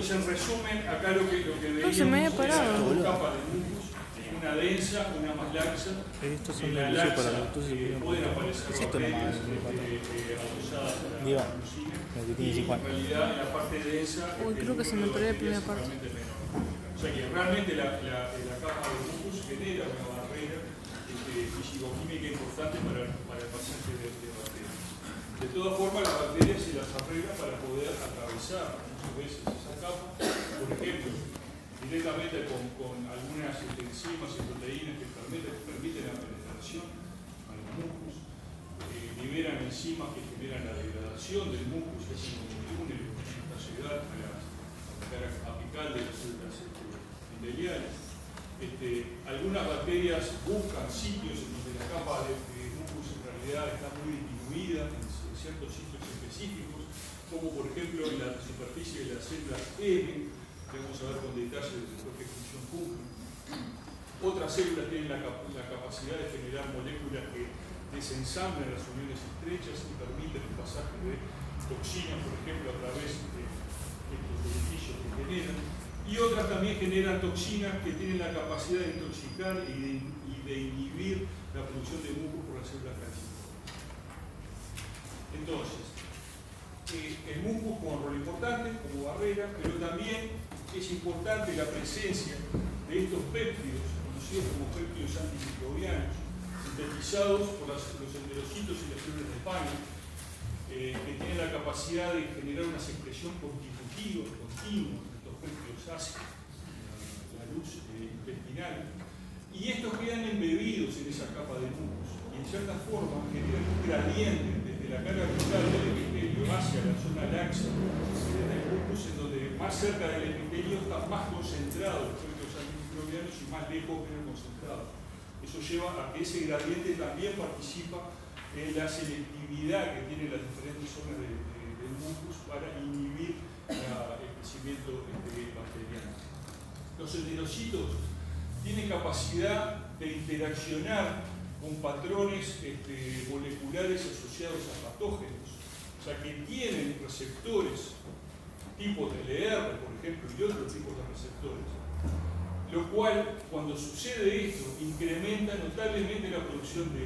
Entonces, en resumen, acá lo que veíamos No, se me había era parado. dos capas de mucus, una densa, una más laxa. Estos son En la de laxa para entonces pueden aparecer bacterias asociadas a la Diga, mucosina, lo que y tiene en Juan. realidad en la parte densa Uy, creo que se me perdió la primera parte. O sea que realmente la capa de mucus genera una barrera fisicoquímica importante para el paciente de bacterias. De todas formas, las bacterias se las arregla para poder atravesar muchas veces esa capa, por ejemplo, directamente con algunas enzimas y proteínas que permiten la penetración a los mucus, liberan enzimas que generan la degradación del mucus, que hacen como túnel para llegar a la cara apical de las células endoteliales. Algunas bacterias buscan sitios en donde la capa de mucus en realidad está muy disminuida en ciertos sitios específicos, como por ejemplo en la superficie de las células M, que vamos a ver con detalle después qué función cumplen. Otras células tienen la capacidad de generar moléculas que desensamblan las uniones estrechas y permiten el pasaje de toxinas, por ejemplo, a través de estos orificios que generan. Y otras también generan toxinas que tienen la capacidad de intoxicar y de inhibir la producción de mucus por las células calcíticas. Entonces, el mucus juega un rol importante como barrera, pero también es importante la presencia de estos péptidos, conocidos como péptidos antimicrobianos, sintetizados por los enterocitos y las células de Paneth, que tienen la capacidad de generar una secreción constitutiva continua de estos péptidos ácidos, la luz intestinal, y estos quedan embebidos en esa capa de mucus, y en cierta forma generan un gradiente desde la cara vital del epitelio hacia la zona laxa del mucus, en donde más cerca del epitelio están más concentrados los péptidos antimicrobianos y más lejos menos concentrados. Eso lleva a que ese gradiente también participa en la selectividad que tienen las diferentes zonas del mucus para inhibir el crecimiento bacteriano. Los enterocitos tienen capacidad de interaccionar con patrones moleculares asociados a patógenos, o sea que tienen receptores tipo TLR, por ejemplo, y otros tipos de receptores, lo cual, cuando sucede esto, incrementa notablemente la producción de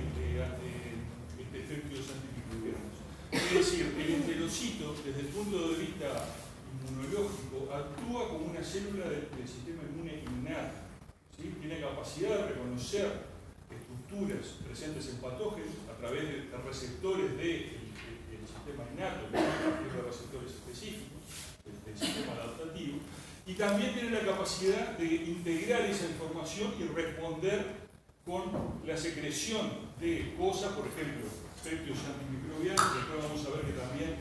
péptidos antimicrobianos. Es decir, el enterocito, desde el punto de vista inmunológico, actúa como una célula del sistema inmune innato. ¿Sí? Tiene capacidad de reconocer estructuras presentes en patógenos a través de receptores del sistema innato, que son receptores específicos del sistema adaptativo, y también tiene la capacidad de integrar esa información y responder con la secreción de cosas, por ejemplo, péptidos antimicrobianos, que después vamos a ver que también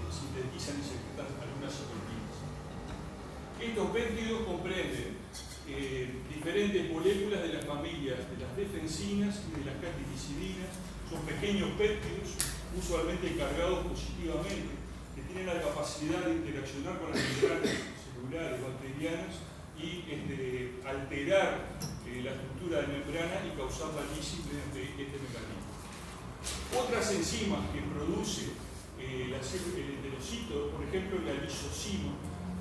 sintetizan y secretan algunas proteínas. Estos péptidos comprenden diferentes moléculas de las familias de las defensinas y de las catequicidinas. Son pequeños péptidos, usualmente cargados positivamente, que tienen la capacidad de interaccionar con las membranas celulares bacterianas y alterar la estructura de membrana y causar la lisis mediante este mecanismo. Otras enzimas que produce el enterocito, por ejemplo la lisosima,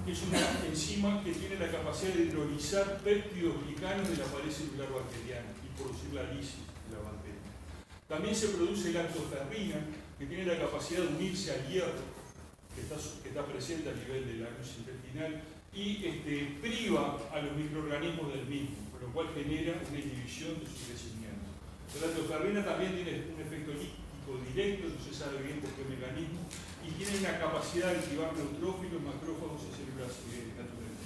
que es una enzima que tiene la capacidad de hidrolizar péptidos glicanos de la pared celular bacteriana y producir la lisis de la bacteria. También se produce lactoferrina, que tiene la capacidad de unirse al hierro, que está presente a nivel de la luz intestinal, y priva a los microorganismos del mismo, por lo cual genera una inhibición de su crecimiento. La lactoferrina también tiene un efecto lítico directo, no se sabe bien por qué mecanismo, y tiene una capacidad de activar neutrófilos, macrófagos y células naturales.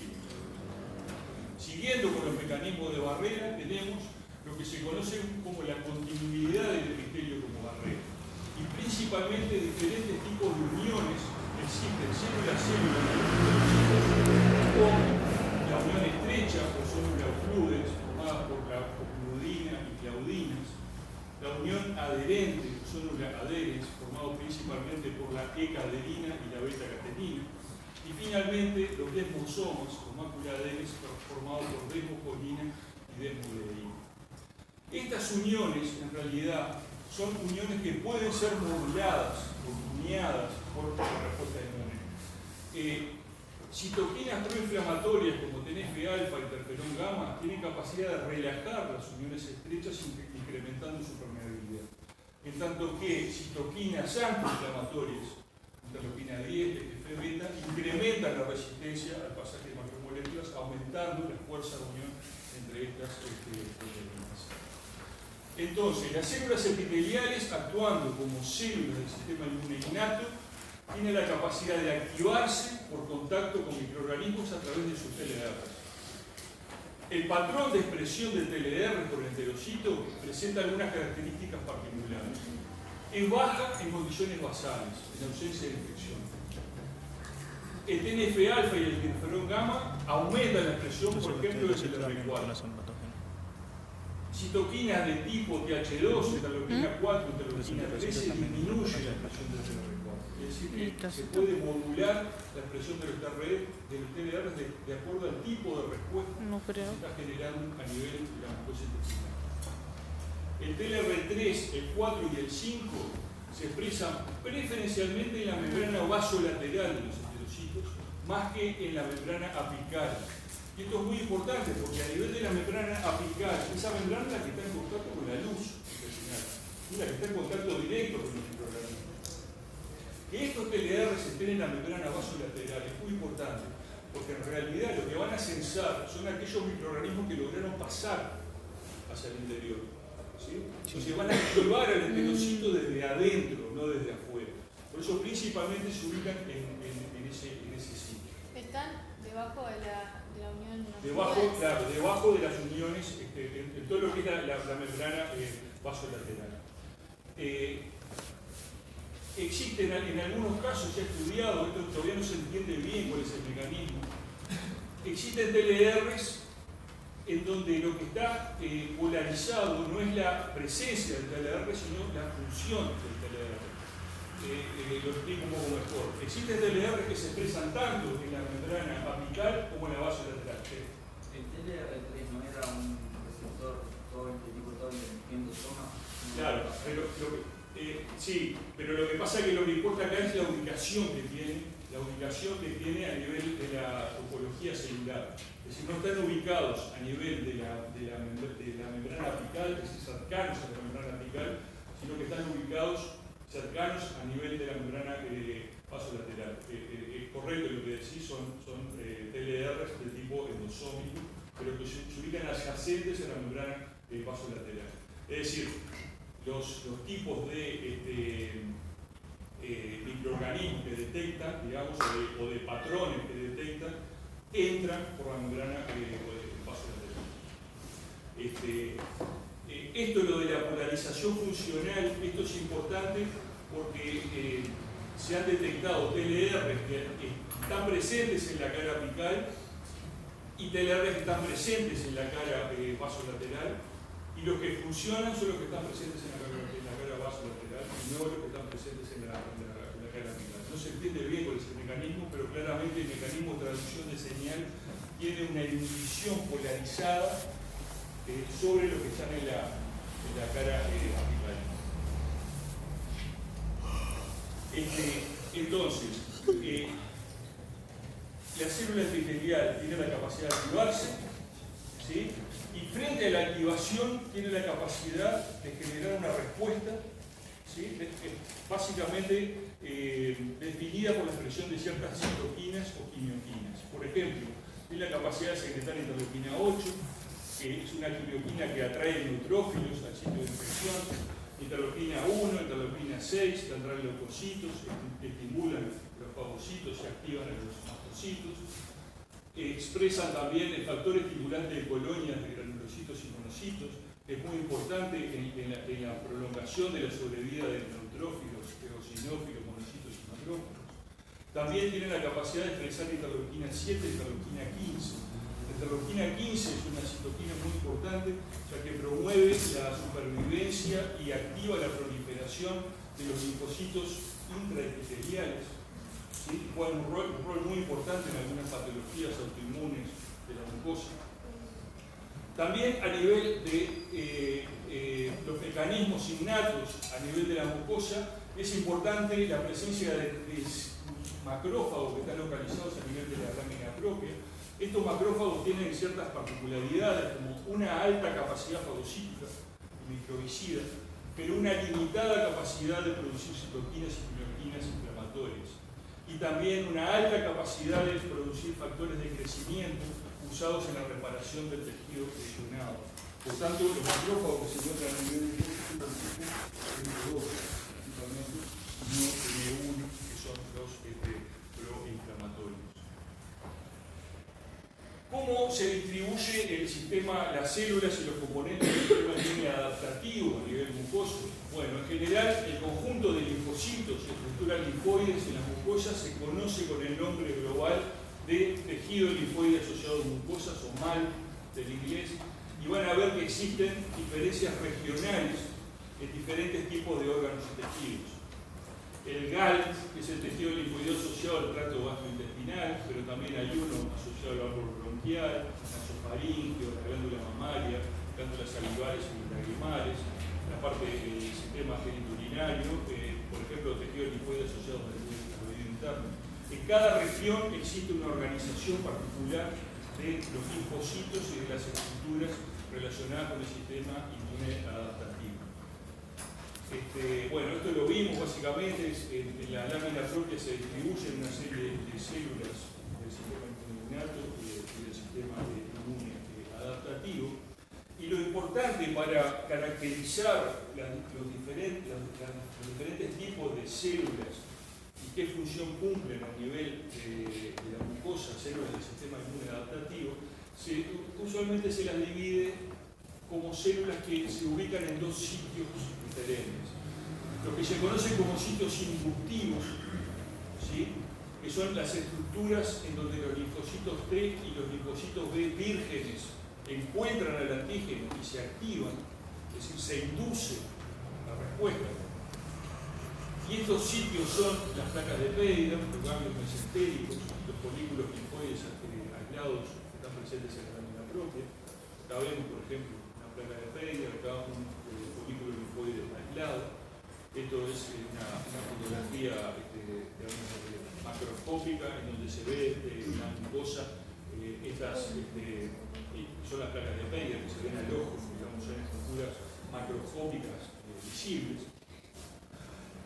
Siguiendo con los mecanismos de barrera, tenemos lo que se conoce como la continuidad del epitelio como barrera, y principalmente diferentes tipos de uniones que existen célula-célula con la unión estrecha, que son claudides, formadas por claudina y claudinas, la unión adherente, que son adheres, formado principalmente por la E-caderina y la beta-catenina, y finalmente los desmosomas, o maculaderes, formados por desmocolina y desmodeína. Estas uniones, en realidad, son uniones que pueden ser moduladas o tuneadas por la respuesta inmune. Citoquinas proinflamatorias como TNF-alfa y interferón gamma tienen capacidad de relajar las uniones estrechas incrementando su permeabilidad. En tanto que citoquinas antiinflamatorias, interleuquina 10, TGF-beta, incrementan la resistencia al pasaje de macromoléculas, aumentando la fuerza de unión entre estas proteínas. Entonces, las células epiteliales, actuando como células del sistema inmune innato, tiene la capacidad de activarse por contacto con microorganismos a través de sus TLRs. El patrón de expresión del TLR por enterocito presenta algunas características particulares. Es baja en condiciones basales, en ausencia de infección. El TNF-alfa y el interferón gamma aumentan la expresión, por ejemplo, del TLR4. Citoquinas de tipo TH2, interleuquina 4, interleuquina 13 disminuyen la expresión del TLR4. Es decir, que se puede modular la expresión de los TLR de acuerdo al tipo de respuesta que se está generando a nivel de la mucosa intestinal. El TLR3, el 4 y el 5 se expresan preferencialmente en la membrana vasolateral de los enterocitos, más que en la membrana apical. Y esto es muy importante porque a nivel de la membrana apical, esa membrana es la que está en contacto con la luz intestinal, es la que está en contacto directo con los microorganismos. Que estos TLR estén en la membrana vasolateral es muy importante, porque en realidad lo que van a censar son aquellos microorganismos que lograron pasar hacia el interior. ¿Sí? Entonces van a observar al enterocito desde adentro, no desde afuera. Por eso principalmente se ubican en ese sitio. ¿Están debajo de la unión? Debajo, claro, debajo de las uniones, en todo lo que es la membrana vasolateral. Existen en algunos casos, se ha estudiado, esto todavía no se entiende bien cuál es el mecanismo, existen TLRs en donde lo que está polarizado no es la presencia del TLR, sino la función del TLR. Lo explico un poco mejor. Existen TLR que se expresan tanto en la membrana apical como en la vasolateral. ¿El TLR3 no era un receptor tipo todo endosoma? Claro, pero sí, pero lo que pasa es que lo que importa acá es la ubicación que tiene a nivel de la topología celular. Es decir, no están ubicados a nivel de la membrana apical, es decir, cercanos a la membrana apical, sino que están ubicados cercanos a nivel de la membrana vasolateral. Es correcto lo que decís, son TLRs de tipo endosómico, pero que se ubican adyacentes a la membrana vasolateral. Es decir, los tipos de microorganismos que detectan, digamos, o de patrones que detectan, entran por la membrana vasolateral. Esto, lo de la polarización funcional, esto es importante porque se han detectado TLR que están presentes en la cara apical y TLR que están presentes en la cara vasolateral, y los que funcionan son los que están presentes en la cara vasolateral y no los que están presentes en la cara apical. No se entiende bien cuál es el mecanismo, pero claramente el mecanismo de traducción de señal tiene una inhibición polarizada sobre lo que están en la cara apical. Entonces, la célula epitelial tiene la capacidad de activarse, ¿sí? Y frente a la activación tiene la capacidad de generar una respuesta, ¿sí? Básicamente definida por la expresión de ciertas citoquinas o quimioquinas. Por ejemplo, tiene la capacidad de secretar interleuquina 8, que es una quimioquina que atrae neutrófilos al sitio de infección, interleuquina 1, interleuquina 6, que atraen leucocitos, estimulan los fagocitos y activan a los mastocitos. Expresan también el factor estimulante de colonias de granulocitos y monocitos, que es muy importante en la prolongación de la sobrevida de neutrófilos, eosinófilos, monocitos y macrófagos. También tiene la capacidad de expresar interleuquina 7 y interleuquina 15. La interleuquina 15 es una citoquina muy importante, ya que promueve la supervivencia y activa la proliferación de los linfocitos intraepiteliales. ¿Sí? Juega un rol muy importante en algunas patologías autoinmunes de la mucosa. También a nivel de los mecanismos innatos, a nivel de la mucosa, es importante la presencia de macrófagos que están localizados a nivel de la lámina propia. Estos macrófagos tienen ciertas particularidades, como una alta capacidad fagocítica, microbicida, pero una limitada capacidad de producir citoquinas y proteínas inflamatorias. Y también una alta capacidad de producir factores de crecimiento usados en la reparación del tejido lesionado. Por tanto, los macrófagos que se encuentran a nivel de M2, principalmente, no M1, que son los proinflamatorios. ¿Cómo se distribuye el sistema, las células y los componentes del sistema inmune adaptativo a nivel mucoso? Bueno, en general, el conjunto de linfocitos y estructuras linfoides en las mucosas se conoce con el nombre global de tejido linfoide asociado a mucosas, o MAL del inglés, y van a ver que existen diferencias regionales en diferentes tipos de órganos y tejidos. El GAL, que es el tejido linfoideo asociado al tracto gastrointestinal, pero también hay uno asociado al árbol bronquial, nasofaríngeo, la glándula mamaria, glándulas salivares y lagrimales, la parte del sistema genitourinario, por ejemplo, tejido linfoide asociado al nervio interno. En cada región existe una organización particular de los linfocitos y de las estructuras relacionadas con el sistema inmune adaptativo. Bueno, esto lo vimos básicamente, en la lámina propia se distribuyen una serie de células del sistema inmunitario y del sistema inmune adaptativo. Y lo importante para caracterizar los diferentes tipos de células y qué función cumplen a nivel de la mucosa, células del sistema inmune adaptativo, usualmente se las divide como células que se ubican en dos sitios diferentes. Lo que se conoce como sitios inductivos, ¿sí?, que son las estructuras en donde los linfocitos T y los linfocitos B vírgenes encuentran al antígeno y se activan, es decir, se induce la respuesta. Y estos sitios son las placas de Peyda, los ganglios mesentéricos, los folículos linfoides aislados que están presentes en la lámina propia. Acá vemos, por ejemplo, una placa de Peyda, acá un folículo linfoide aislado. Esto es una fotografía macroscópica en donde se ve una mucosa. Estas son las placas de Peyda que se ven al ojo, digamos, en estructuras macroscópicas visibles.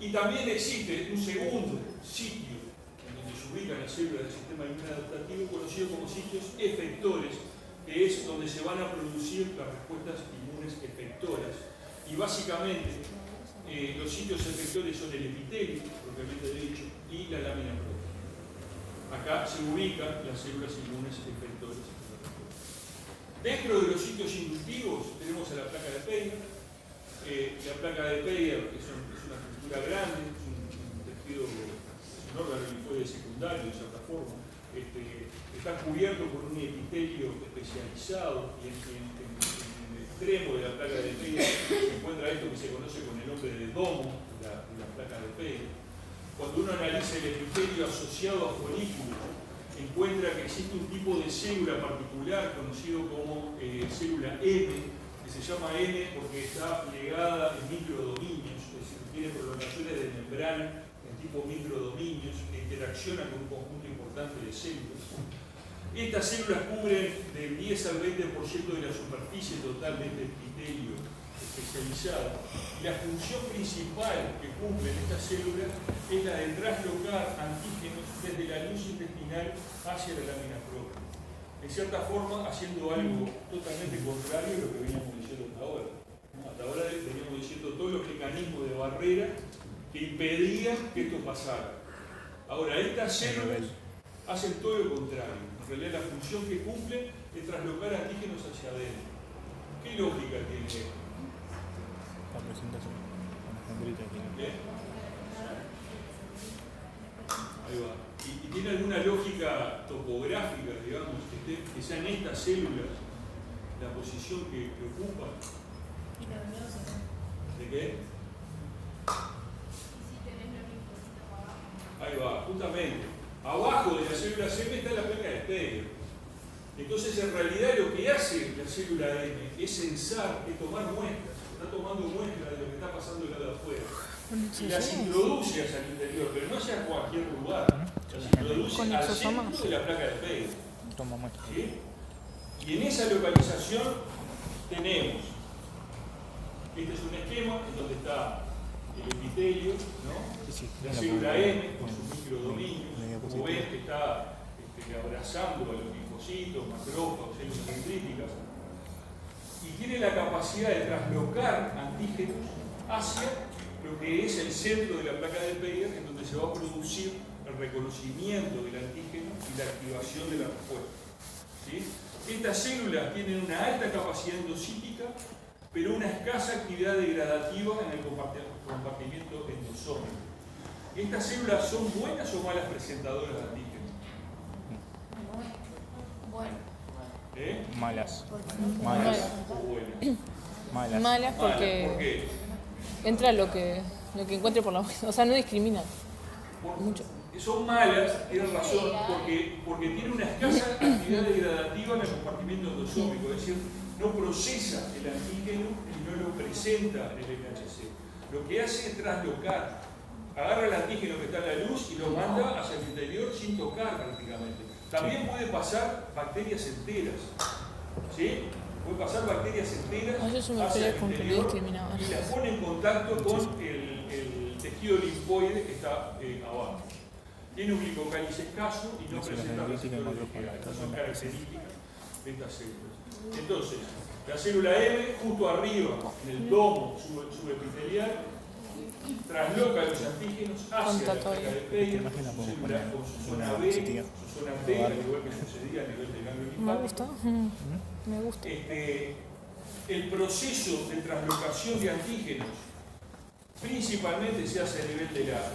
Y también existe un segundo sitio en donde se ubican las células del sistema inmune adaptativo, conocido como sitios efectores, que es donde se van a producir las respuestas inmunes efectoras. Y básicamente, los sitios efectores son el epitelio, propiamente dicho, y la lámina propia. Acá se ubican las células inmunes efectoras. Dentro de los sitios inductivos tenemos a la placa de Peyda. La placa de Peyda es una estructura grande, es un tejido, es un órgano linfoide secundario, de cierta forma. Está cubierto por un epitelio especializado y en el extremo de la placa de Peyda se encuentra esto que se conoce con el nombre de domo de la placa de Peyda. Cuando uno analiza el epitelio asociado a folículos, encuentra que existe un tipo de célula particular conocido como célula M, que se llama M porque está plegada en microdominios, es decir, tiene prolongaciones de membrana en tipo microdominios que interaccionan con un conjunto importante de células. Estas células cubren del 10 al 20% de la superficie total de este epitelio especializado. Y la función principal que cumplen estas células es la de traslocar antígenos desde la luz intestinal hacia la lámina propia. En cierta forma, haciendo algo totalmente contrario a lo que veníamos diciendo hasta ahora. Hasta ahora veníamos diciendo todos los mecanismos de barrera que impedían que esto pasara. Ahora, estas células hacen todo lo contrario. En realidad, la función que cumplen es traslocar antígenos hacia adentro. ¿Qué lógica tiene esto? La presentación. ¿Bien? Ahí va. ¿Y tiene alguna lógica topográfica, digamos, que sean estas células la posición que ocupan? ¿De qué? Ahí va, justamente. Abajo de la célula M está la placa de Peyda. Entonces, en realidad, lo que hace la célula M es censar, es tomar muestras. Está tomando muestras de lo que está pasando del lado de afuera. Y las introduce hacia el interior, pero no hacia cualquier lugar. Se produce Con al exosomas. centro de la placa de Peyre. Toma muestra. ¿Sí? Y en esa localización tenemos, este es un esquema en donde está el epitelio, ¿no? Sí, La la célula pongo M con sus microdominios, en la como diapositiva. ven que está abrazando a los linfocitos, macrófagos, células dendríticas, y tiene la capacidad de traslocar antígenos hacia lo que es el centro de la placa de Peyre, en donde se va a producir el reconocimiento del antígeno y la activación de la respuesta. ¿Sí? Estas células tienen una alta capacidad endocítica, pero una escasa actividad degradativa en el compartimiento endosómico. ¿Estas células son buenas o malas presentadoras de antígenos? Bueno, Malas. Malas. ¿O buenas? Malas. Malas ¿Por porque qué? entra lo que encuentre por la boca. O sea, no discrimina. Mucho. Son malas, tienen razón, porque tiene una escasa actividad degradativa en el compartimiento endosómico, es decir, no procesa el antígeno y no lo presenta en el NHC. Lo que hace es traslocar, agarra el antígeno que está en la luz y lo manda hacia el interior sin tocar prácticamente. También puede pasar bacterias enteras, ¿sí? Puede pasar bacterias enteras Yo se me hacia el pelea con que me interior discriminaban. y las pone en contacto con el tejido linfoide que está abajo. Tiene un glicocálice escaso y no presenta receptores ligeros. Son características de estas células. Entonces, la célula M, justo arriba, en el domo subepitelial, trasloca los antígenos hacia la placa de Peyre con su zona B, su zona T, al igual que sucedía a nivel del ganglio Me linfático. gusta. Me gusta. El proceso de traslocación de antígenos principalmente se hace a nivel de las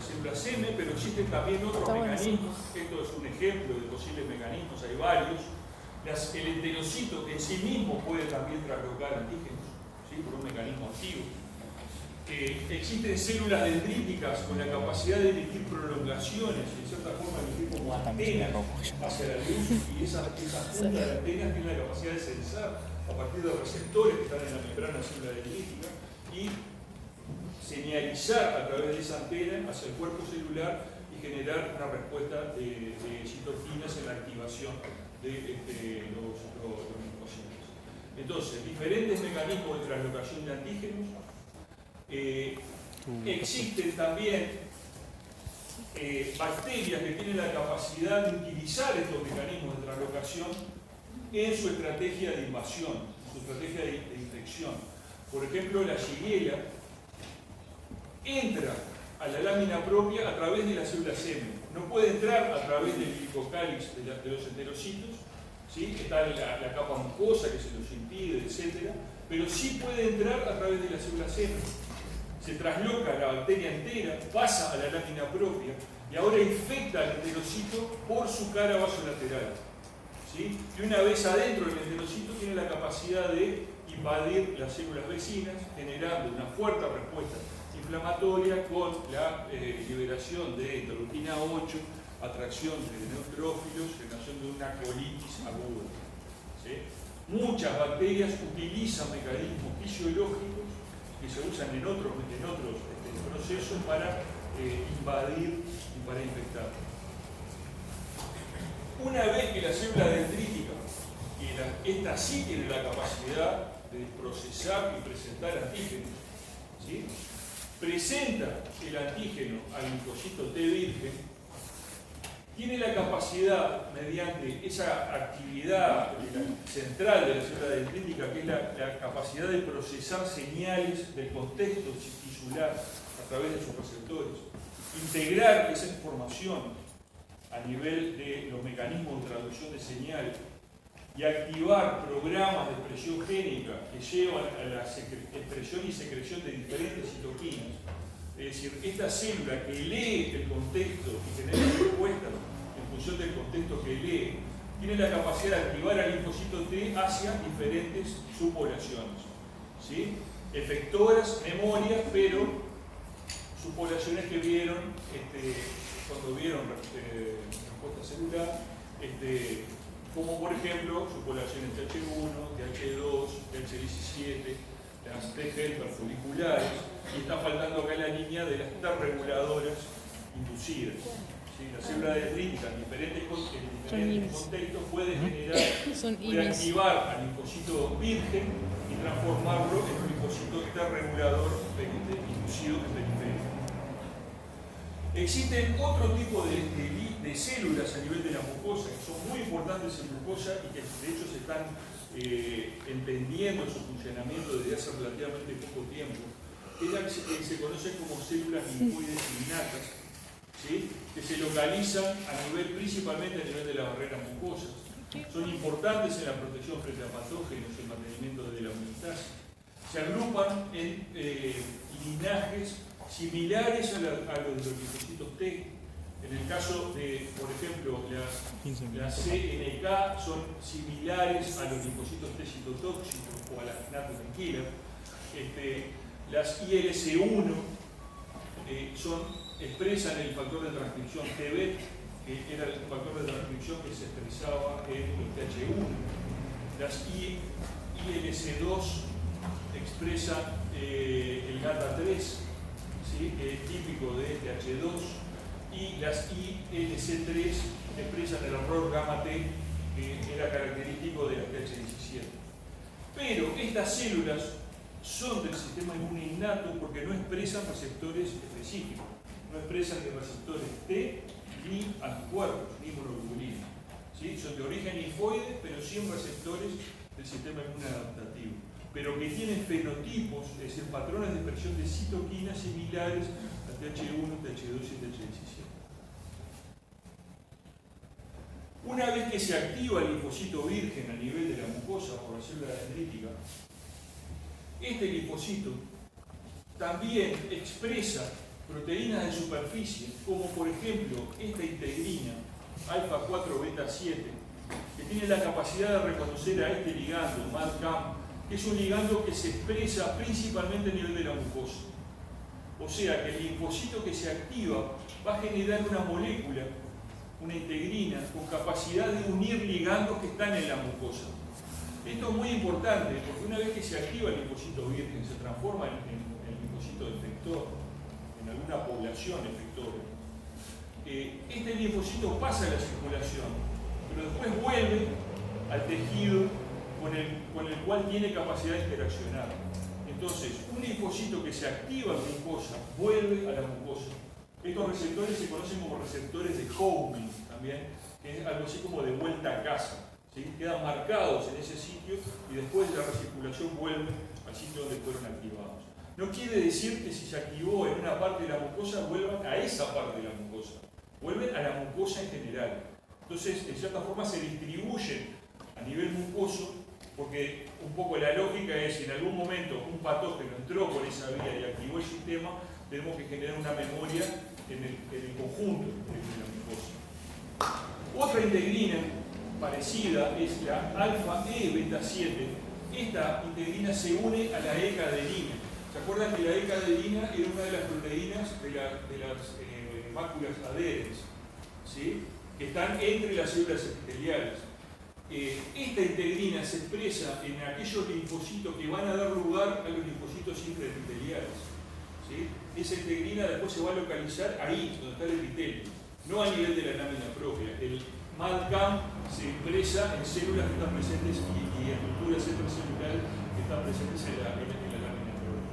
células M, pero existen también otros Está mecanismos. Esto es un ejemplo de posibles mecanismos, hay varios. El enterocito en sí mismo puede también traslocar antígenos, ¿sí? Por un mecanismo activo. Existen células dendríticas con la capacidad de emitir prolongaciones, en cierta forma emitir como antenas hacia la luz, y esas puntas de antenas tienen la capacidad de sensar a partir de receptores que están en la membrana celular dendrítica y señalizar a través de esa antena hacia el cuerpo celular y generar una respuesta de citoquinas en la activación de los linfocitos. Entonces, diferentes mecanismos de translocación de antígenos. Existen también bacterias que tienen la capacidad de utilizar estos mecanismos de translocación en su estrategia de invasión, en su estrategia de infección. Por ejemplo, la Shigella entra a la lámina propia a través de las células M. No puede entrar a través del glicocálice de los enterocitos, ¿sí? Está la capa mucosa que se los impide, etc. Pero sí puede entrar a través de las células M. Se trasloca la bacteria entera, pasa a la lámina propia y ahora infecta al enterocito por su cara vasolateral. ¿Sí? Y una vez adentro del enterocito tiene la capacidad de invadir las células vecinas, generando una fuerte respuesta inflamatoria con la liberación de interleuquina 8, atracción de neutrófilos, generación de una colitis aguda. ¿Sí? Muchas bacterias utilizan mecanismos fisiológicos que se usan en otros procesos para invadir y para infectar. Una vez que la célula dendrítica, esta sí tiene la capacidad de procesar y presentar antígenos, ¿sí? Presenta el antígeno al linfocito T virgen, tiene la capacidad, mediante esa actividad central de la célula dendrítica, que es la capacidad de procesar señales del contexto tisular a través de sus receptores, integrar esa información a nivel de los mecanismos de traducción de señales y activar programas de expresión génica que llevan a la expresión y secreción de diferentes citoquinas. Es decir, esta célula que lee el contexto y genera respuestas en función del contexto que lee, tiene la capacidad de activar al linfocito T hacia diferentes subpoblaciones, ¿sí? Efectoras, memorias, pero subpoblaciones que vieron cuando vieron respuesta celular, como por ejemplo subpoblaciones TH1, TH2, TH17, las T helper folliculares, y está faltando acá la línea de las T reguladoras inducidas. ¿Sí? La célula dendrítica en diferentes contextos puede generar, puede activar al linfocito virgen y transformarlo en un linfocito T regulador inducido periférico. Existen otro tipo de células a nivel de la mucosa que son muy importantes en mucosa y que de hecho se están entendiendo su funcionamiento desde hace relativamente poco tiempo, que se conocen como células linfoides innatas, ¿sí? Que se localizan principalmente a nivel de la barrera mucosa. Son importantes en la protección frente a patógenos y el mantenimiento de la homeostasis. Se agrupan en linajes similares a los de los linfocitos T. En el caso de, por ejemplo, las CNK son similares a los linfocitos T citotóxicos o a las natural killer. Las ILC1 expresan el factor de transcripción TB, que era el factor de transcripción que se expresaba en el TH1. Las ILC2 expresan el GATA3, ¿sí? Típico de TH2, y las ILC3 expresan el error gamma T, que era característico de la TH17. Pero estas células son del sistema inmune innato porque no expresan receptores específicos, no expresan ni receptores T, ni anticuerpos, ni inmunoglobulinas. ¿Sí? Son de origen linfoide, pero sin receptores del sistema inmune adaptativo, pero que tienen fenotipos, es decir, patrones de expresión de citoquinas similares a TH1, TH2 y TH17. Una vez que se activa el linfocito virgen a nivel de la mucosa por la célula dendrítica, este linfocito también expresa proteínas de superficie, como por ejemplo esta integrina alfa 4 beta 7, que tiene la capacidad de reconocer a este ligando, MADCAM, que es un ligando que se expresa principalmente a nivel de la mucosa. O sea que el linfocito que se activa va a generar una molécula, una integrina, con capacidad de unir ligandos que están en la mucosa. Esto es muy importante porque una vez que se activa el linfocito virgen, se transforma en linfocito efector, en alguna población efectora. Este linfocito pasa a la circulación, pero después vuelve al tejido con el cual tiene capacidad de interaccionar. Entonces, un linfocito que se activa en mucosa vuelve a la mucosa. Estos receptores se conocen como receptores de homing también, que es algo así como de vuelta a casa. ¿Sí? Quedan marcados en ese sitio y después de la recirculación vuelven al sitio donde fueron activados. No quiere decir que si se activó en una parte de la mucosa vuelvan a esa parte de la mucosa, vuelven a la mucosa en general. Entonces, en cierta forma se distribuyen a nivel mucoso, porque un poco la lógica es, si en algún momento un patógeno entró por esa vía y activó el sistema, tenemos que generar una memoria en el conjunto de la mucosa. Otra integrina parecida es la alfa E beta 7. Esta integrina se une a la E-cadenina. ¿Se acuerdan que la E-cadenina era una de las proteínas de las máculas adherentes, ¿sí? Que están entre las células epiteliales? Esta integrina se expresa en aquellos linfocitos que van a dar lugar a los linfocitos intraepiteliales, ¿sí? Esa integrina después se va a localizar ahí, donde está el epitelio, no a nivel de la lámina propia. El MADCAM se expresa en células que están presentes y estructuras extracelulares que están presentes en la lámina propia.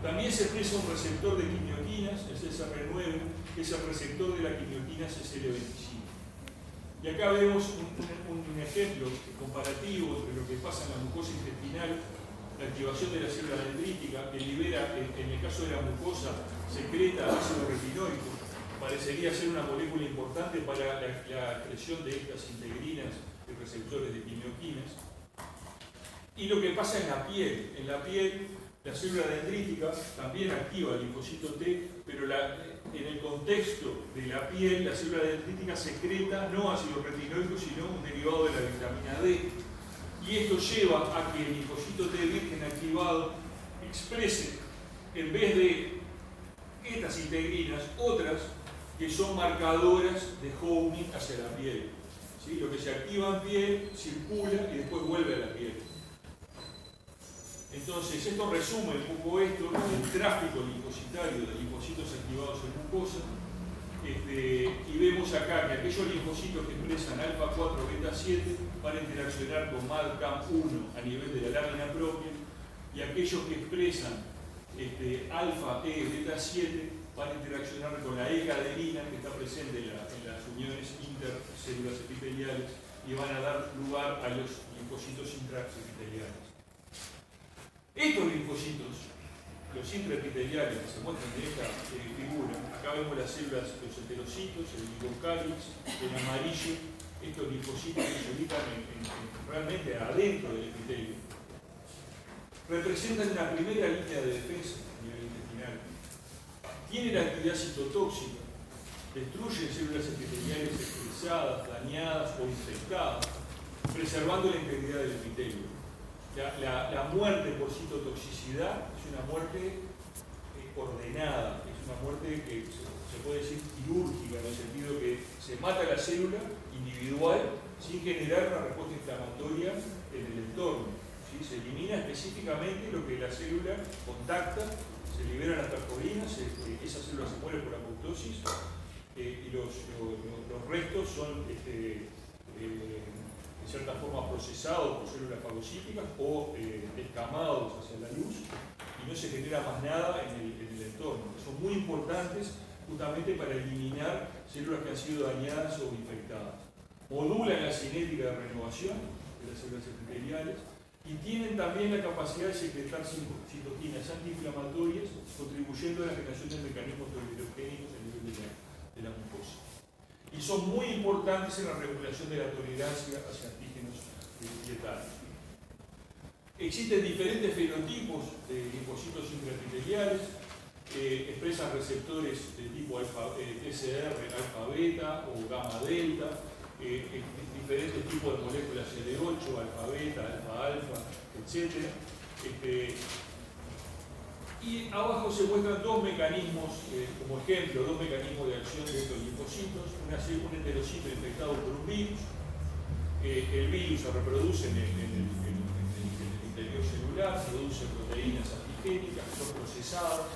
También se expresa un receptor de quimioquinas, el CSR9, que es el receptor de la quimioquina CCL25. Y acá vemos un ejemplo comparativo entre lo que pasa en la mucosa intestinal, la activación de la célula dendrítica, que libera, en el caso de la mucosa, secreta ácido retinoico. Parecería ser una molécula importante para la expresión de estas integrinas y receptores de quimioquinas. Y lo que pasa en la piel. En la piel, la célula dendrítica también activa el linfocito T, pero en el contexto de la piel, la célula dendrítica secreta no ácido retinoico, sino un derivado de la vitamina D. Y esto lleva a que el linfocito T virgen activado exprese, en vez de estas integrinas, otras que son marcadoras de homing hacia la piel. ¿Sí? Lo que se activa en piel circula y después vuelve a la piel. Entonces, esto resume un poco esto, el tráfico linfocitario de linfocitos activados en mucosa. Y vemos acá que aquellos linfocitos que expresan alfa 4 beta 7 van a interaccionar con MADCAM1 a nivel de la lámina propia, y aquellos que expresan alfa E beta 7 van a interaccionar con la E-cadenina que está presente en las uniones intercélulas epiteliales y van a dar lugar a los linfocitos intraepiteliales. Estos linfocitos, los intraepiteliales que se muestran en esta figura, acá vemos las células, los heterocitos, el glicocálix, en amarillo, estos linfocitos que se ubican realmente adentro del epitelio, representan una primera línea de defensa a nivel intestinal. Tienen actividad citotóxica, destruyen células epiteliales estresadas, dañadas o infectadas, preservando la integridad del epitelio. La muerte por citotoxicidad es una muerte ordenada, es una muerte que se puede decir quirúrgica, en el sentido que se mata la célula individual sin generar una respuesta inflamatoria en el entorno. ¿Sí? Se elimina específicamente lo que la célula contacta, se liberan las perforinas, esa célula se muere por apoptosis y los restos son de cierta forma procesados por células fagocíticas o descamados hacia la luz, y no se genera más nada en el entorno. Son muy importantes justamente para eliminar células que han sido dañadas o infectadas. Modulan la cinética de renovación de las células epiteliales y tienen también la capacidad de secretar citoquinas antiinflamatorias, contribuyendo a la generación de mecanismos heterogénicos a nivel de la mucosa. Y son muy importantes en la regulación de la tolerancia hacia antígenos dietarios. Existen diferentes fenotipos de linfocitos intraepiteliales, expresan receptores de tipo TCR, alfa beta o gamma delta, diferentes tipos de moléculas CD8, alfa beta, alfa, etc. Y abajo se muestran dos mecanismos, como ejemplo, dos mecanismos de acción de estos linfocitos. Un heterocito infectado por un virus. El virus se reproduce en el interior celular, produce proteínas antigénicas que son procesadas,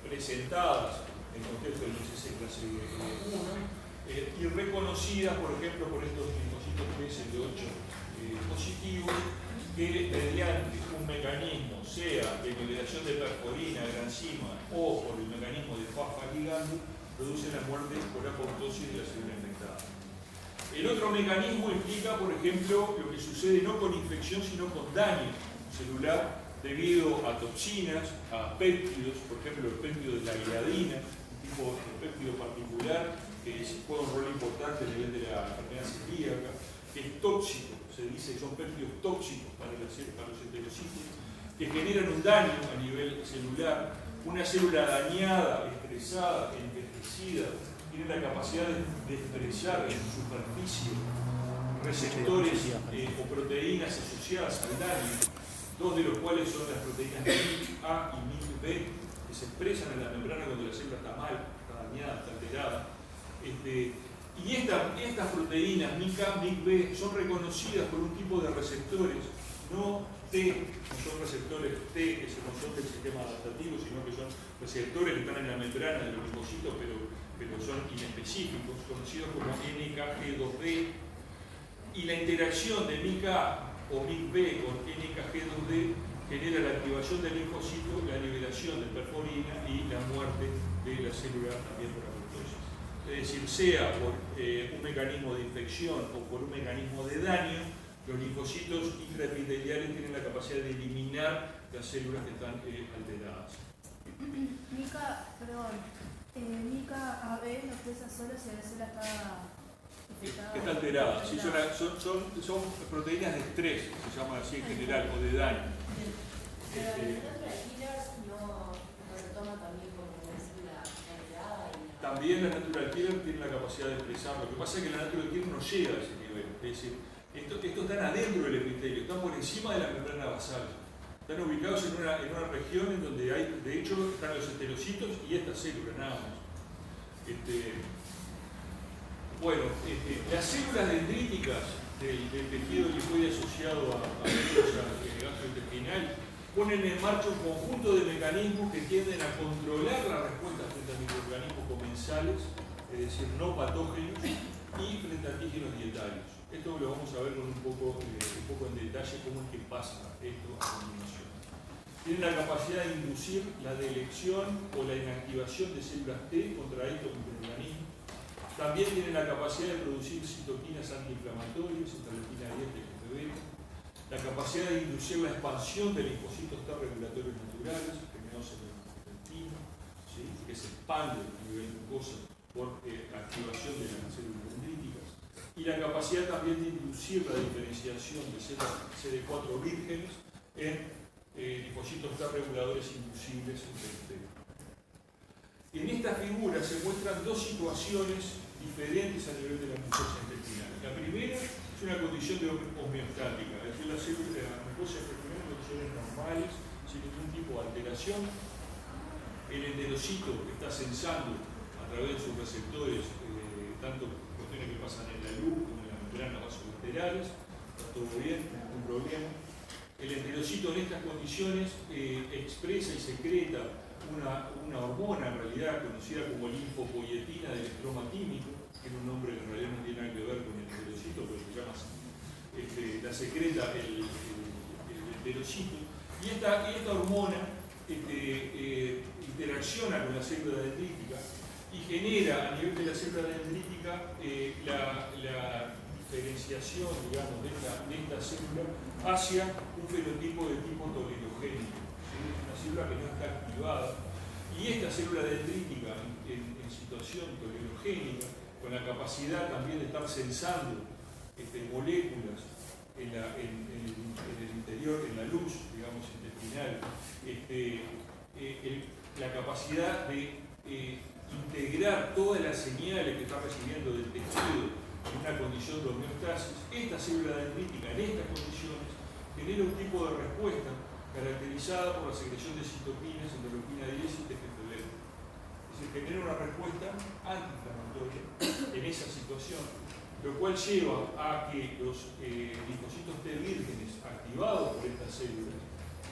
presentadas en contexto del IgC clase 1 y reconocidas, por ejemplo, por estos linfocitos CD8 positivos, que mediante un mecanismo, sea de liberación de perforina, granzima, o por el mecanismo de fosfaligando, producen la muerte por apoptosis de la célula infectada. El otro mecanismo implica, por ejemplo, lo que sucede no con infección, sino con daño celular debido a toxinas, a péptidos, por ejemplo, el péptido de la gliadina, un tipo de péptido particular que juega un rol importante a nivel de la enfermedad celíaca, que es tóxico, se dice que son péptidos tóxicos para los heterocitos, que generan un daño a nivel celular. Una célula dañada, estresada, envejecida, tiene la capacidad de expresar en su superficie receptores o proteínas asociadas al daño, dos de los cuales son las proteínas MIC-A y MIC-B, que se expresan en la membrana cuando la célula está mal, está dañada, está alterada. Y estas proteínas MIC-A, MIC-B son reconocidas por un tipo de receptores, no T, no son receptores T, que no son del sistema adaptativo, sino que son receptores que están en la membrana de los linfocitos, pero son inespecíficos, conocidos como NKG2D, y la interacción de MIC-A o MIC-B con NKG2D genera la activación del linfocito, la liberación de perforina y la muerte de la célula también por apoptosis. Es decir, sea por un mecanismo de infección o por un mecanismo de daño, los linfocitos intraepiteliales tienen la capacidad de eliminar las células que están alteradas. MIC-A AB no expresa solo si la célula está infectada. Está alterada. Sí, son proteínas de estrés, se llama así en general, o de daño. Pero los natural killers no lo toman también como una célula alterada. También la natural killer tiene la capacidad de expresar. Lo que pasa es que la natural killer no llega a ese nivel. Es decir, estos están adentro del epitelio, están por encima de la membrana basal. Están ubicados en una región en donde hay, de hecho, están los heterocitos y esta célula, nada más. Las células dendríticas del tejido linfoide asociado a la mucosa gastrointestinal ponen en marcha un conjunto de mecanismos que tienden a controlar la respuesta frente a microorganismos comensales, es decir, no patógenos, y frente a antígenos dietarios. Esto lo vamos a ver con un poco en detalle cómo es que pasa esto a continuación. Tienen la capacidad de inducir la delección o la inactivación de células T contra estos microorganismos. También tienen la capacidad de producir citoquinas antiinflamatorias, interleuquina 10, TGF-β, la capacidad de inducir la expansión de linfocitos T regulatorios naturales, generosos del intestino, ¿sí?, que se expande a nivel mucosa por activación de las células dendríticas, y la capacidad también de inducir la diferenciación de células CD4 vírgenes en linfocitos T reguladores inducibles intestinales. En esta figura se muestran dos situaciones diferentes a nivel de la mucosa intestinal. La primera es una condición de homeostática, es decir, la mucosa intestinal en condiciones normales, sin ningún tipo de alteración. El enterocito está sensando a través de sus receptores, tanto cuestiones que pasan en la luz como en las membranas vasolaterales, está todo bien, no hay ningún problema. El enterocito en estas condiciones expresa y secreta una hormona en realidad conocida como linfopoietina del estroma tímico, que es un nombre que en realidad no tiene nada que ver con el enterocito, pero se llama así. La secreta el enterocito, y esta hormona interacciona con la célula dendrítica y genera a nivel de la célula dendrítica la diferenciación, digamos, de esta célula hacia un fenotipo de tipo tolerogénico, ¿sí? Una célula que no está activada, y esta célula dendrítica en situación tolerogénica, con la capacidad también de estar sensando moléculas en el interior, en la luz, digamos, intestinal, la capacidad de integrar todas las señales que está recibiendo del tejido en una condición de homeostasis. Esta célula dendrítica en estas condiciones genera un tipo de respuesta caracterizada por la secreción de citoquinas, interleuquina 10 y TGF-β. Es decir, genera una respuesta antiinflamatoria en esa situación, lo cual lleva a que los linfocitos T vírgenes activados por estas células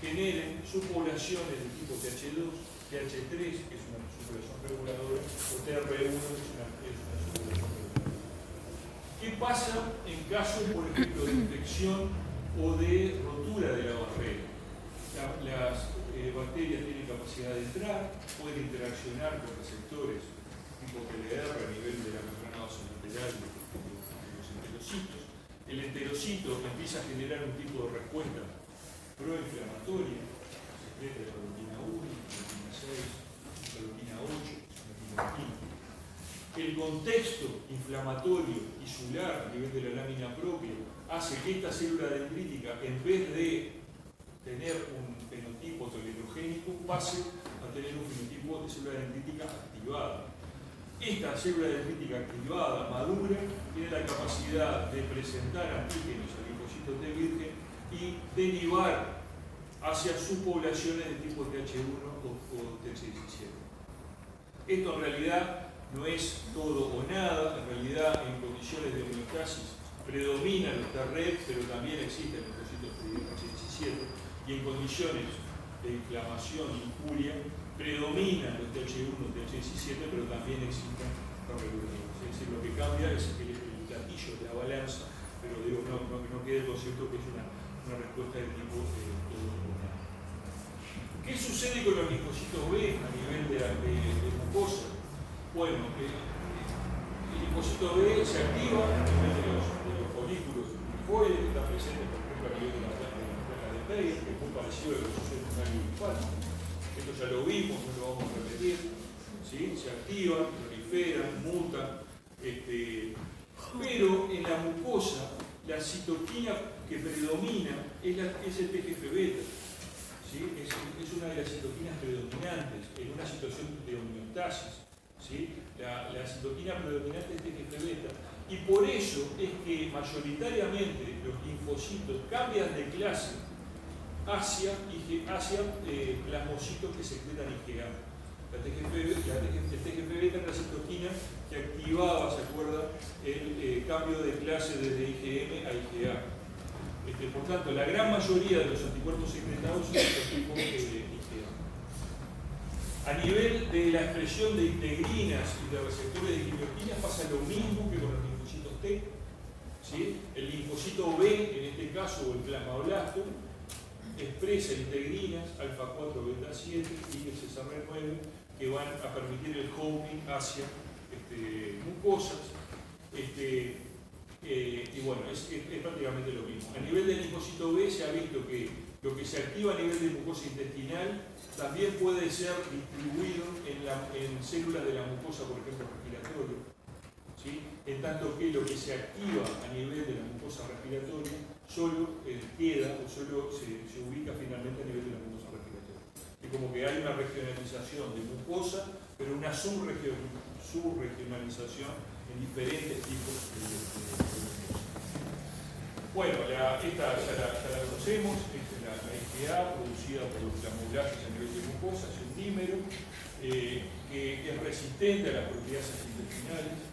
generen subpoblaciones de tipo TH2, TH3, que es una subpoblación reguladora, o TR1, que es una subpoblación reguladora. ¿Qué pasa en casos, por ejemplo, de infección o de rotura de la barrera? Las bacterias tienen capacidad de entrar, pueden interaccionar con receptores tipo PLR a nivel de la membrana vasolateral de los enterocitos. El enterocito empieza a generar un tipo de respuesta proinflamatoria, secreta de interleuquina 1, interleuquina 6, interleuquina 8, interleuquina 15. El contexto inflamatorio tisular a nivel de la lámina propia hace que esta célula dendrítica, en vez de tener un fenotipo tolerogénico, pase a tener un fenotipo de célula dendrítica activada. Esta célula dendrítica activada, madura, tiene la capacidad de presentar antígenos al linfocito T virgen y derivar hacia subpoblaciones de tipo TH1 o TH17. Esto en realidad no es todo o nada, en realidad en condiciones de homeostasis predominan los T-RED, pero también existen linfocitos TH17, y en condiciones de inflamación y injuria predominan los TH1 o TH17, pero también existen los reguladores. Es decir, lo que cambia es el gatillo de la balanza, pero digo, no quede el concepto que es una respuesta de tipo todo o nada. ¿Qué sucede con los linfocitos B a nivel de mucosa? Bueno, el linfocito B se activa a nivel de los folículos linfoides que están presentes, por ejemplo, a nivel de la placa de Peyer, que es muy parecido a lo que sucede con el linfático. Esto ya lo vimos, no lo vamos a repetir. ¿Sí? Se activan, proliferan, mutan. Pero en la mucosa, la citoquina que predomina es el TGF-β. ¿Sí? Es una de las citoquinas predominantes en una situación de homeostasis. ¿Sí? La citoquina predominante es TGF-β, y por eso es que mayoritariamente los linfocitos cambian de clase hacia plasmocitos que secretan IgA. El TGF-β es la citoquina que activaba, ¿se acuerda?, el cambio de clase desde IgM a IgA. Por tanto, la gran mayoría de los anticuerpos secretados son estos tipos IgA. A nivel de la expresión de integrinas y de receptores de quimiotinas pasa lo mismo que con los linfocitos T. ¿Sí? El linfocito B, en este caso, o el plasmablasto, expresa integrinas, alfa 4, beta 7 y el CSR9, que van a permitir el homing hacia mucosas. Y bueno, es prácticamente lo mismo. A nivel del linfocito B se ha visto que lo que se activa a nivel de mucosa intestinal también puede ser distribuido en células de la mucosa, por ejemplo, respiratoria. ¿Sí? En tanto que lo que se activa a nivel de la mucosa respiratoria solo queda o solo se ubica finalmente a nivel de la mucosa respiratoria. Es como que hay una regionalización de mucosa, pero una subregionalización en diferentes tipos de mucosa. Bueno, esta ya la conocemos, la IgA producida por los plasmoblastos a nivel de mucosa, es un dímero que es resistente a las proteasas intestinales,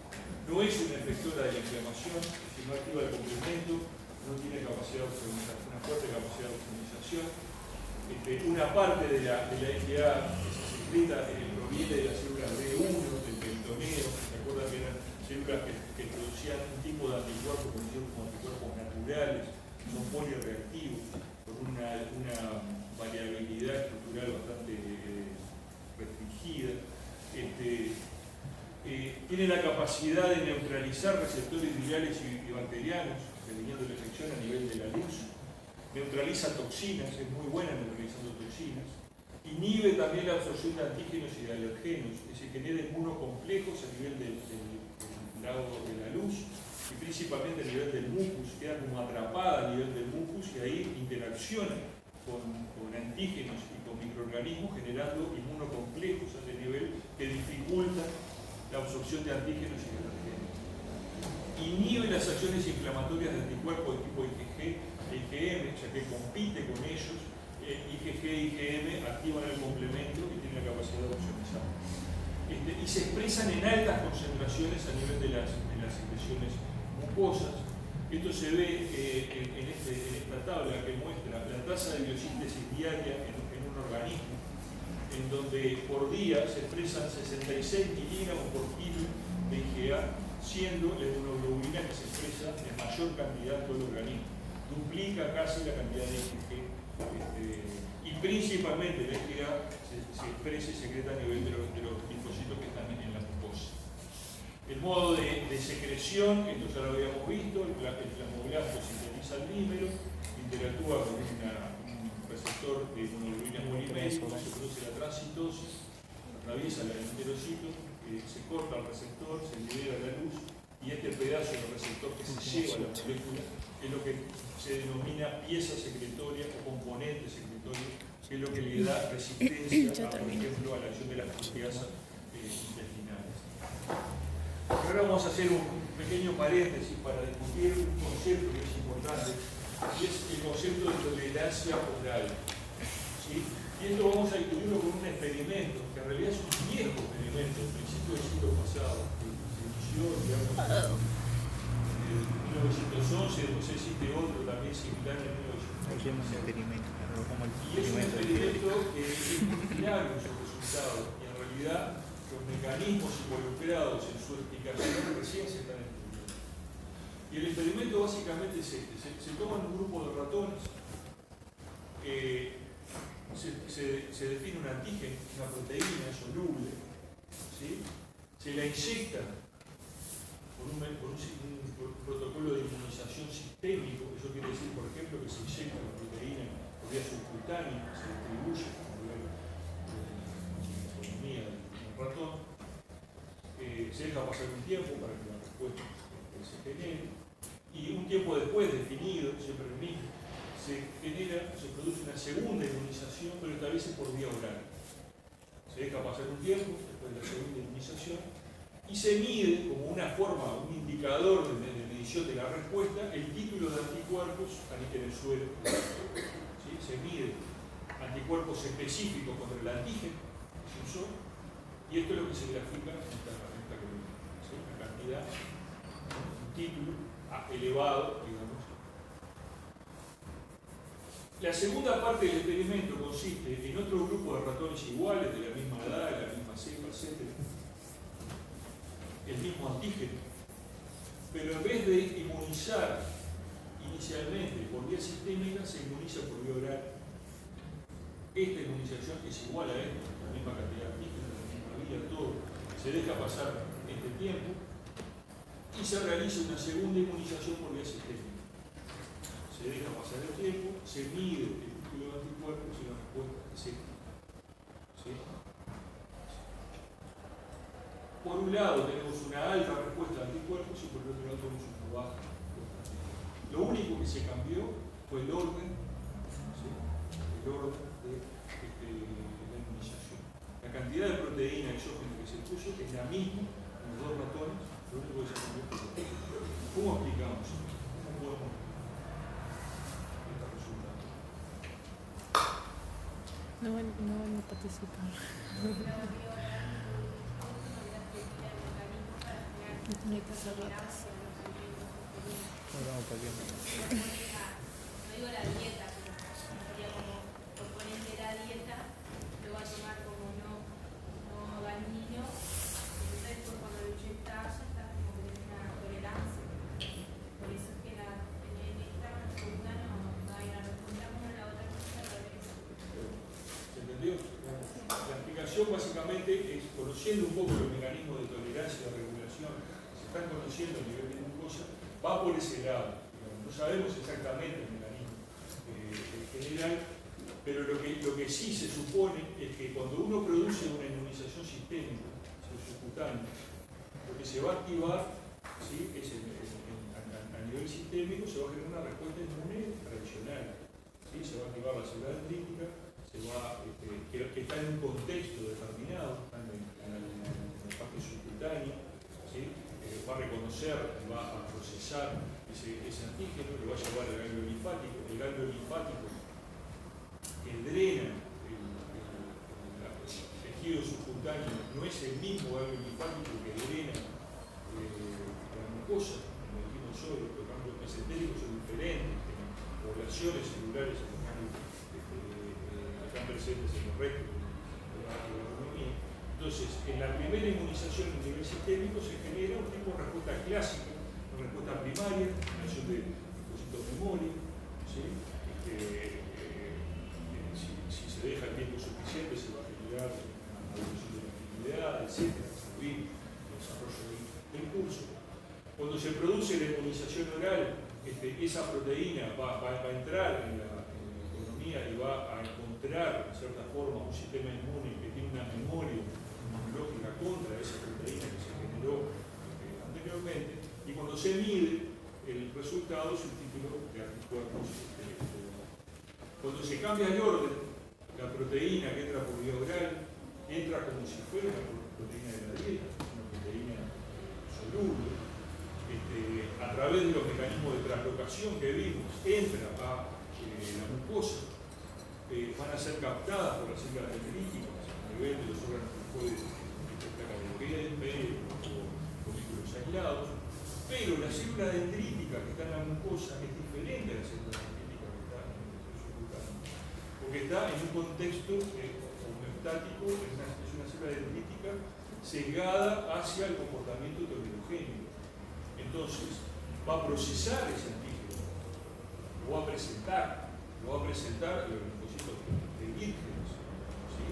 no es una efectora de la inflamación, si no activa el complemento, no tiene capacidad de optimización, una fuerte capacidad de optimización. Una parte de la IgA que se secreta proviene de las células B1, del peritoneo, ¿se acuerdan que eran células que producían un tipo de anticuerpos conocidos como anticuerpos naturales, son polireactivos, con una variabilidad estructural bastante restringida. Tiene la capacidad de neutralizar receptores virales y bacterianos, previniendo la infección a nivel de la luz. Neutraliza toxinas, es muy buena neutralizando toxinas. Inhibe también la absorción de antígenos y de alergenos, que se genera inmunocomplejos a nivel del lado de la luz y principalmente a nivel del mucus, queda como atrapada a nivel del mucus y ahí interacciona con antígenos y con microorganismos generando inmunocomplejos a ese nivel que dificultan la absorción de antígenos y de alergenos. Inhibe las acciones inflamatorias de anticuerpos de tipo IgG e IgM, ya que compite con ellos. IgG e IgM activan el complemento y tienen la capacidad de opsonizar. Y se expresan en altas concentraciones a nivel de las secreciones mucosas. Esto se ve en esta tabla que muestra la tasa de biosíntesis diaria en un organismo, en donde por día se expresan 66 miligramos por kilo de IgA, siendo la inmunoglobulina que se expresa en mayor cantidad en todo el organismo. Duplica casi la cantidad de IgG. Y principalmente la IgA se expresa y secreta a nivel de los linfocitos que están en la mucosa. El modo de secreción, esto ya lo habíamos visto, el plasmoblasto sintetiza el dímero, interactúa con un receptor de inmunoglobulina polimérico, se produce la transcitosis, atraviesa el enterocito, se corta el receptor, se libera la luz y este pedazo del receptor que se lleva a la molécula es lo que se denomina pieza secretoria o componente secretorio, que es lo que le da resistencia, por ejemplo, a la acción de las proteasas intestinales. Ahora vamos a hacer un pequeño paréntesis para discutir un concepto que es importante, y es el concepto de tolerancia oral. ¿Sí? Y esto vamos a discutirlo con un experimento, que en realidad es un viejo experimento, del principio del siglo pasado, que se inició, digamos, en 1911, después existe otro también similar en 1911. Y es un experimento que es claro en su resultado, y en realidad los mecanismos involucrados en su explicación recién se están estudiando. Y el experimento básicamente es este: se toman un grupo de ratones, se define un antígeno, una proteína soluble, ¿sí? Se la inyecta por un protocolo de inmunización sistémico. Eso quiere decir, por ejemplo, que se inyecta la proteína por vía subcutánea, se distribuye a nivel de la economía del ratón, se deja pasar un tiempo para que la respuesta se genere, y un tiempo después, definido, siempre el mismo, se produce una segunda inmunización, pero esta vez es por vía oral. Se deja pasar un tiempo después de la segunda inmunización y se mide como una forma, un indicador de medición de la respuesta, el título de anticuerpos en el suelo. ¿Sí? Se mide anticuerpos específicos contra el antígeno que se usó, y esto es lo que se grafica en esta columna. ¿Sí? La cantidad, un título elevado, digamos. La segunda parte del experimento consiste en otro grupo de ratones iguales, de la misma edad, de la misma cepa, etc. El mismo antígeno. Pero en vez de inmunizar inicialmente por vía sistémica, se inmuniza por vía oral. Esta inmunización es igual a esta, la misma cantidad de antígenos, la misma vía, todo. Se deja pasar este tiempo y se realiza una segunda inmunización por vía sistémica. Se deja pasar el tiempo, se mide el núcleo de anticuerpos y la respuesta es esta. ¿Sí? Por un lado tenemos una alta respuesta de anticuerpos y por el otro lado tenemos una baja respuesta de anticuerpos. Lo único que se cambió fue el orden, ¿sí? El orden de la inmunización. La cantidad de proteína exógena que se puso es la misma en los dos ratones, lo único que se cambió fue el orden. ¿Cómo explicamos esto? ¿Cómo podemos No van a participar. No tiene que hacer ratas. No digo la dieta, pero sería como proponente de la dieta, lo va a tomar como no dañino, entonces por cuando lo inyectas ya está como que tiene una tolerancia. Por eso es que en esta segunda no hay una respuesta como en la otra cosa al revés. ¿Se entendió? La explicación básicamente es, conociendo un poco los mecanismos de tolerancia y de regulación, se están conociendo a nivel de glucosa, va por ese lado. No sabemos exactamente el mecanismo general, pero lo que sí se supone es que cuando uno produce una inmunización sistémica, subcutánea, lo que se va a activar, ¿sí? Es a nivel sistémico, se va a generar una respuesta inmune tradicional. ¿Sí? Se va a activar la célula dendrítica, que está en un contexto determinado, está en la parte subcutánea, ¿sí? Va a reconocer, va a procesar ese antígeno, lo va a llevar al ganglio linfático. El ganglio linfático que drena el tejido subcutáneo no es el mismo ganglio linfático que drena la mucosa, como dijimos hoy. Los ganglios mesentéricos son diferentes, tienen poblaciones celulares acá presentes en los restos de la economía. Entonces, en la primera inmunización a nivel sistémico se genera un tipo de respuesta clásica, una respuesta primaria, generación de linfocitos memoria, ¿sí? Si se deja el tiempo suficiente se va a generar una evolución de la actividad, etc., servir el desarrollo del curso. Cuando se produce la inmunización oral, esa proteína va a entrar en la economía y va a encontrar, de cierta forma, un sistema inmune que tiene una memoria inmunológica contra esa proteína que se generó anteriormente, y cuando se mide, el resultado es un título de anticuerpos. Cuando se cambia el orden, la proteína que entra por vía oral entra como si fuera una proteína de la dieta, una proteína soluble. A través de los mecanismos de translocación que vimos, entra a la mucosa, van a ser captadas por las células dendríticas a nivel de los órganos que pueden detectar o folículos aislados, pero la célula dendrítica que está en la mucosa es diferente a la célula dendrítica que está en el subcutáneo, porque está en un contexto homeostático, es una célula dendrítica sesgada hacia el comportamiento tolerogénico. Entonces, va a procesar ese antígeno, lo va a presentar los linfocitos vírgenes, ¿sí?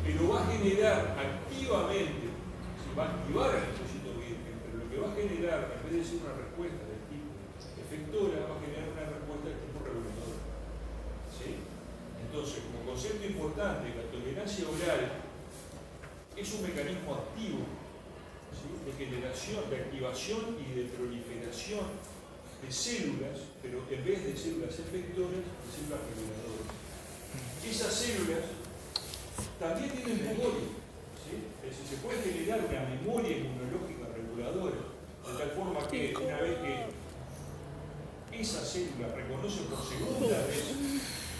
Pero va a generar activamente, ¿sí? Va a activar el linfocito virgen, pero lo que va a generar, en vez de ser una respuesta del tipo efectora, va a generar una respuesta del tipo regulador, ¿sí? Entonces, como concepto importante, la tolerancia oral es un mecanismo activo, ¿sí? De generación, de activación y de proliferación de células, pero en vez de células efectoras, de células reguladoras. Esas células también tienen memoria, ¿sí? Es decir, se puede generar una memoria inmunológica reguladora, de tal forma que una vez que esa célula reconoce por segunda vez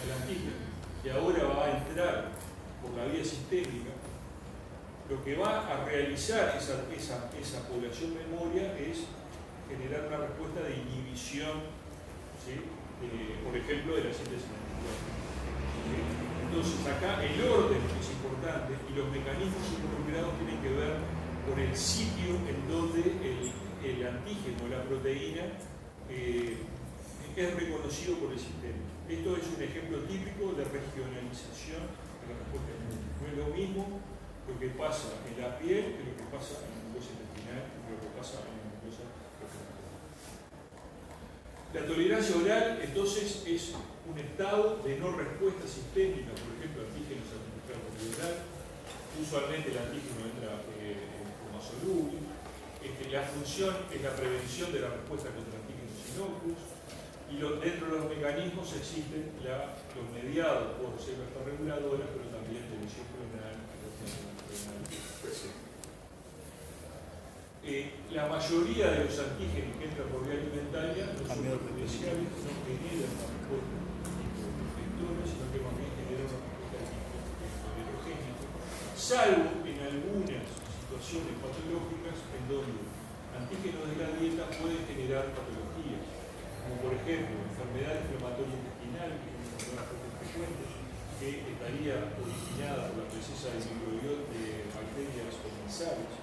al antígeno y ahora va a entrar por la vía sistémica, lo que va a realizar esa población memoria es generar una respuesta de inhibición ¿sí? Por ejemplo, de la síntesis anticuada. ¿Sí? Entonces, acá el orden es importante y los mecanismos involucrados tienen que ver con el sitio en donde el antígeno, la proteína, es reconocido por el sistema. Esto es un ejemplo típico de regionalización de la respuesta inmune. No es lo mismo lo que pasa en la piel que lo que pasa en la mucosa intestinal que lo que pasa en la mucosa respiratoria. La tolerancia oral, entonces, es un estado de no respuesta sistémica, por ejemplo, antígenos administrados por vía oral. Usualmente el antígeno entra en forma soluble. La función es la prevención de la respuesta contra antígenos inocuos. Y dentro de los mecanismos existen los mediados por células reguladoras, pero también de lesión clonal, la mayoría de los antígenos que entran por vía alimentaria no son perjudiciales, no generan una respuesta infectora, sino que más bien generan una respuesta heterogénea, salvo en algunas situaciones patológicas en donde antígenos de la dieta pueden generar patologías, como por ejemplo enfermedad inflamatoria intestinal, que es una enfermedad frecuente, que estaría originada por la presencia de microbiota de bacterias comensales,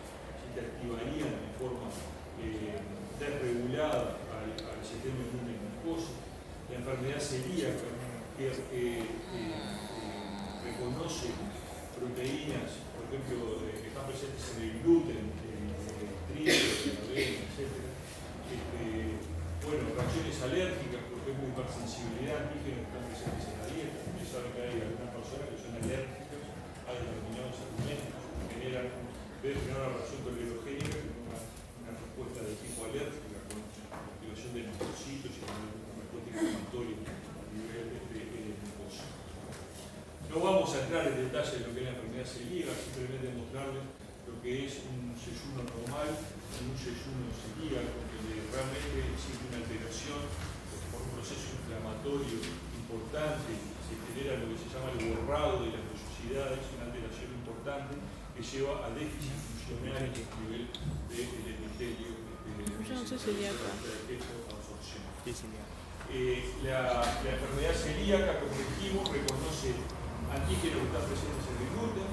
que activarían de forma desregulada al sistema inmune mucoso. La enfermedad celíaca, que reconoce proteínas, por ejemplo, que están presentes en el gluten, el trigo, la avena, etc. Bueno, reacciones alérgicas, por ejemplo, hipersensibilidad, antígenos que están presentes en la dieta. Ustedes saben que hay algunas personas que son alérgicas a determinados alimentos, que generan una reacción tolerogénica con una respuesta de tipo alérgica, con activación de linfocitos y una respuesta inflamatoria a nivel mucoso. No vamos a entrar en detalle en lo que es la enfermedad celíaca, simplemente mostrarles lo que es un yeyuno normal y un yeyuno celíaco, donde realmente existe una alteración por un proceso inflamatorio importante, se genera lo que se llama el borrado de las vellosidades, una alteración importante que lleva a déficit funcional a nivel del epitelio. Yo no soy celíaca. La enfermedad celíaca, como dijimos, reconoce antígenos que están presentes en el gluten,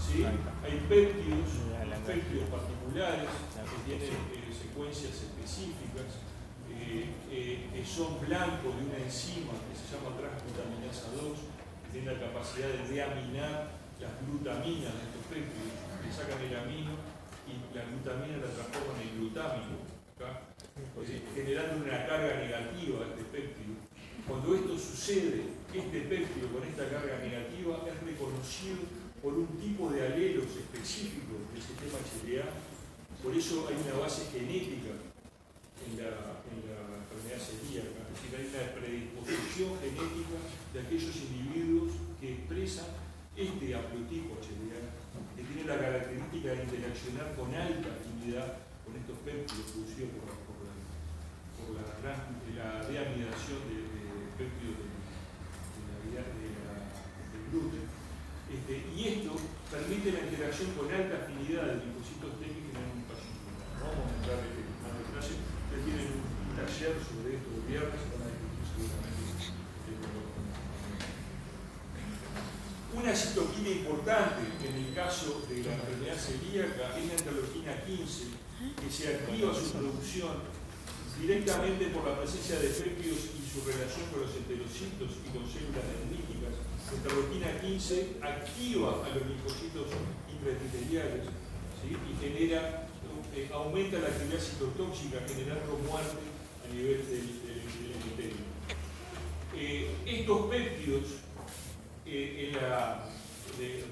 ¿sí? Hay péptidos particulares que tienen secuencias específicas, que son blancos de una enzima que se llama transglutaminasa 2, que tiene la capacidad de deaminar las glutaminas de estos péptidos, que sacan el amino y la glutamina la transforman en glutámico, generando una carga negativa a este péptido. Cuando esto sucede, este péptido con esta carga negativa es reconocido por un tipo de alelos específicos del sistema HLA. Por eso hay una base genética en la enfermedad celíaca, es decir, hay una predisposición genética de aquellos individuos que expresan este haplotipo HLA, que tiene la característica de interaccionar con alta afinidad con estos péptidos producidos por la deamidación de péptidos del gluten. Y esto permite la interacción con alta afinidad del linfocitos T que generan un paciente. No vamos a entrar en más detalle, ustedes tienen un taller sobre esto el viernes, van a discutir seguramente. Una citoquina importante en el caso de la enfermedad celíaca es la interleuquina 15, que se activa su producción directamente por la presencia de péptidos y su relación con los enterocitos y con células dendríticas. La interleuquina 15 activa a los linfocitos intraepiteliales, ¿sí? Y aumenta la actividad citotóxica, generando muerte a nivel del epitelio. Estos péptidos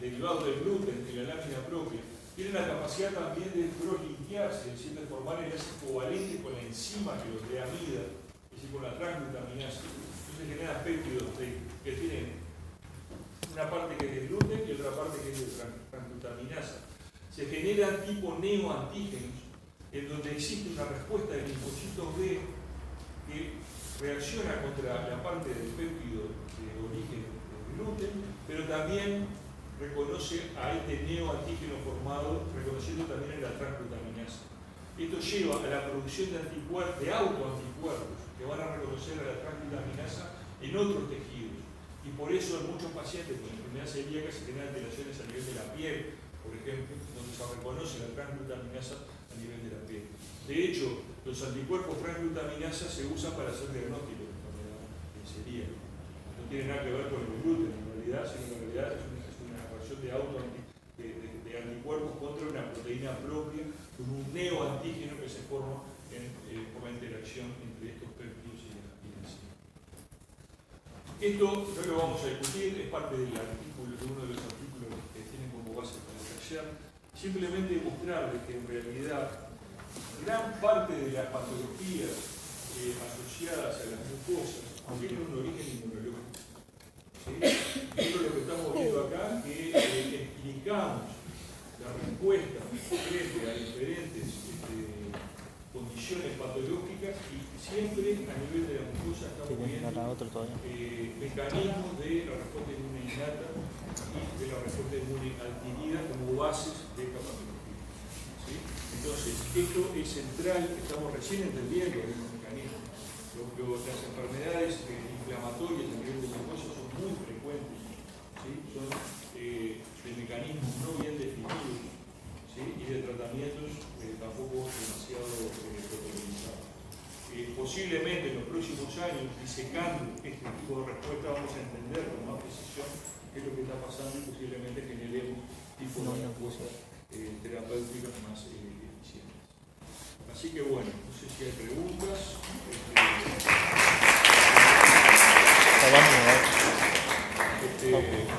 derivados del gluten en la lámina propia tienen la capacidad también de cross-linkearse, es decir, de formar enlaces covalentes con la enzima que los deamida, es decir, con la transglutaminasa. Entonces generan péptidos que tienen una parte que es de gluten y otra parte que es de transglutaminasa. Se generan tipo neoantígenos, en donde existe una respuesta del linfocito B que reacciona contra la parte del péptido de origen gluten, pero también reconoce a este neoantígeno formado, reconociendo también en la transglutaminasa. Esto lleva a la producción de anticuerpos, de autoanticuerpos, que van a reconocer a la transglutaminasa en otros tejidos. Y por eso en muchos pacientes con enfermedad celíaca se generan alteraciones a nivel de la piel, por ejemplo, donde se reconoce la transglutaminasa a nivel de la piel. De hecho, los anticuerpos transglutaminasa se usan para hacer diagnóstico de enfermedad celíaca. No tiene nada que ver con el gluten, en realidad, sino en realidad es una reacción de anticuerpos contra una proteína propia, con un neoantígeno que se forma por la interacción entre estos péptidos y la enzima. Esto no lo vamos a discutir, es parte del artículo, de uno de los artículos que tienen como base para taller. Simplemente mostrarles que en realidad gran parte de las patologías asociadas a las mucosas tienen un origen inmunológico. ¿Sí? Esto es lo que estamos viendo acá, que explicamos la respuesta frente a diferentes condiciones patológicas y siempre a nivel de la mucosa estamos viendo mecanismos de la respuesta inmune innata y de la respuesta inmune adquirida como bases de esta patología. ¿Sí? Entonces, esto es central, estamos recién entendiendo estos mecanismos. Las enfermedades inflamatorias a nivel de la mucosa son muy frecuentes, ¿sí? Son de mecanismos no bien definidos, ¿sí? Y de tratamientos tampoco demasiado protocolizados. Posiblemente en los próximos años, disecando este tipo de respuesta, vamos a entender con más precisión qué es lo que está pasando y posiblemente generemos tipos de respuestas terapéuticas más eficientes. Así que bueno, no sé si hay preguntas.